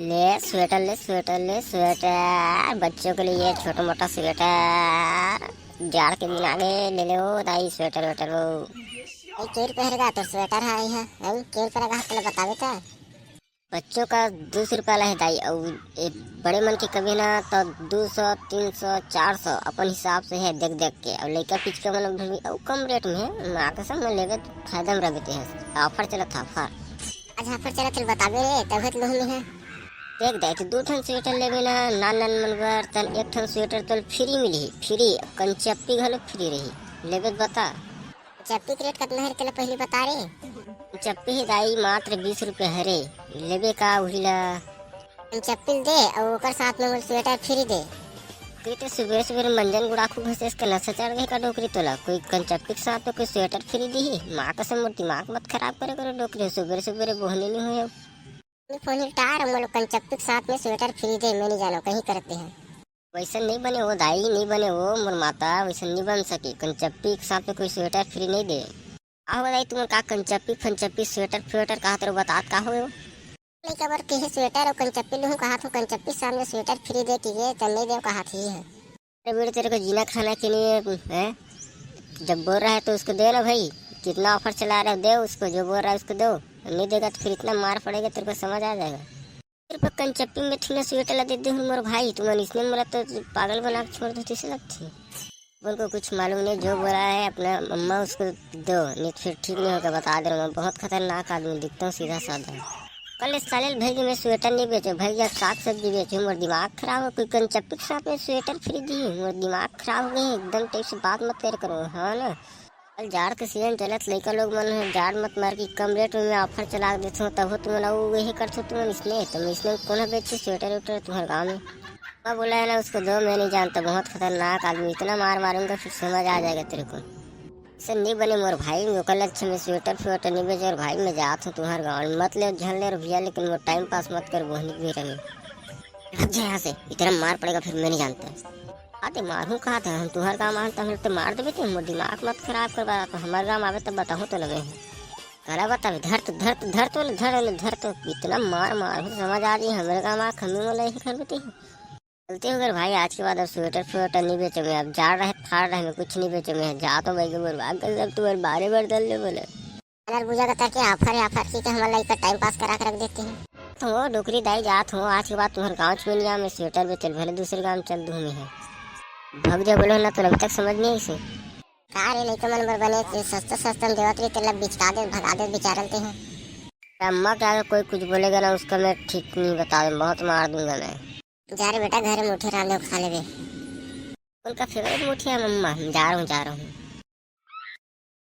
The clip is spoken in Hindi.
ले स्वेटर बच्चों के लिए छोटा मोटा स्वेटर। जाड़ के दिन आगे ले लो दाई स्वेटर वेटर वो। केर पहरेगा तो स्वेटर है केर पहरेगा तो बतावे का बच्चों का 200 रुपया है दाई। और बड़े मन के कभी ना तो 200 300 400 अपन हिसाब से है देख देख के। और लड़का पीछ के मतलब भी और कम रेट में है माँ के सब में लेवे फायदा में रहते हैं। ऑफर चला था ऑफर आज ऑफर चला तो बतावे रे तभी तो लोग में है देख दे तो 2 ठन स्वेटर लेवे ना नान मनबर तन 1 ठन स्वेटर तो फ्री मिली फ्री कंचप्पी घलो फ्री रही लेवे बता। चप्पी के रेट कितना है चला पहले बता रे। चप्पी ही दाई मात्र 20 रुपये है रे लेवे का उहिला चप्पी दे और ओकर साथ में स्वेटर फ्री दे। कोई तो सुबह सुबह मंजन गुड़ाखू घसेस के नशा चढ़ गए का डोकरी तोला कोई कंचप्पी के साथ में कोई स्वेटर फ्री दी माँ का सब दिमाग मत खराब करे करो डोकरी सुबह सुबह बोहनी नहीं हो फोन टार हम लोग कंचप्पी के साथ में स्वेटर फ्री दे मैं नहीं जानो कहीं करते हैं वैसा नहीं बने वो दाई नहीं बने वो मोर माता वैसा नहीं बन सकी कंचप्पी के साथ में कोई स्वेटर फ्री नहीं दे। आओ दाई तुम का कंचप्पी फंचप्पी स्वेटर कहा तो बता का हो नहीं खबर के स्वेटर और कंचप्पी लूँ कहा तो कंचप्पी सामने स्वेटर फ्री दे की है चल नहीं दे कहा थी है अरे तेरे को जीना खाना के लिए है जब बोल रहा है तो उसको दे ना भाई कितना ऑफर चला रहे हो दे उसको जो बोल रहा है उसको दो नहीं देगा तो फिर इतना मार पड़ेगा तेरे को समझ आ जाएगा। फिर पर कंचप्पी में ठीक स्वेटर ला देते हूँ मोर भाई तुम्हारे इसने बोला तो पागल बना के छोड़ देती से लगती उनको कुछ मालूम नहीं जो बोला है अपना मम्मा उसको दो नहीं फिर ठीक नहीं होगा बता दे रहा हूँ बहुत खतरनाक आदमी दिखता हूँ सीधा साधा। कल साले भाई मैं स्वेटर नहीं बेचो भाई जब साग सब्जी बेचो मोर दिमाग खराब हो कोई कंचप्पी के साथ में स्वेटर फ्री दी मोर दिमाग खराब हो गई एकदम टाइप से बात मत कर करो हाँ ना। कल जाड़ के सीजन चलत लड़का लोग मन जाड़ मत मार की कम रेट में ऑफर चला देते हो तब तुम वही करते तुम इसने तुम इसने कौन बेचे स्वेटर वेटर तुम्हारे गाँव में मैं बोला है ना उसको दो मैं नहीं जानता बहुत खतरनाक आदमी इतना मार मारूंगा फिर समझ आ जाएगा तेरे को ऐसे नहीं बने मोर भाई में कल अच्छा में स्वेटर फ्वेटर नहीं बेचे और भाई मैं जात हूँ तुम्हारे गाँव में मत ले झल ले भैया लेकिन वो टाइम पास मत कर बोहनी भी रहे यहाँ से इतना मार पड़ेगा फिर मैं नहीं जानता आते मारू कहा था हम तुम्हारे गाँव आते हम तो मार देवे तुम दिमाग मत खराब करवा तो हमारे गाँव आवे तब बताओ तो लगे हैं करा बतावे धर तो इतना मार समझ आ रही हमारे गाँव आ खमी में लगे कर बेटे चलते हो भाई आज के बाद अब स्वेटर फ्वेटर नहीं बेचोगे अब जा रहे फाड़ रहे कुछ नहीं बेचोगे जा तो भाई बर्बाद कर अब तुम्हारे बारे बार दल ले बोले पूजा करता के ऑफर की हमारा टाइम पास करा कर रख देते हैं तो डोकरी दाई जात हो आज के बाद तुम्हारे गाँव में मैं स्वेटर बेचल भले दूसरे गाँव चल दूँ मैं भग जा बोलो ना तो अभी तक समझ नहीं इसे रे नहीं तो मन बने सस्ता देवत रही तेल बिचका दे भगा दे बिचारते हैं अम्मा क्या कोई कुछ बोलेगा ना उसका मैं ठीक नहीं बता दूँ बहुत मार दूंगा मैं जा रहे बेटा घर में मुठे रांधे खा ले उनका फेवरेट मुठिया मम्मा जा रहा हूँ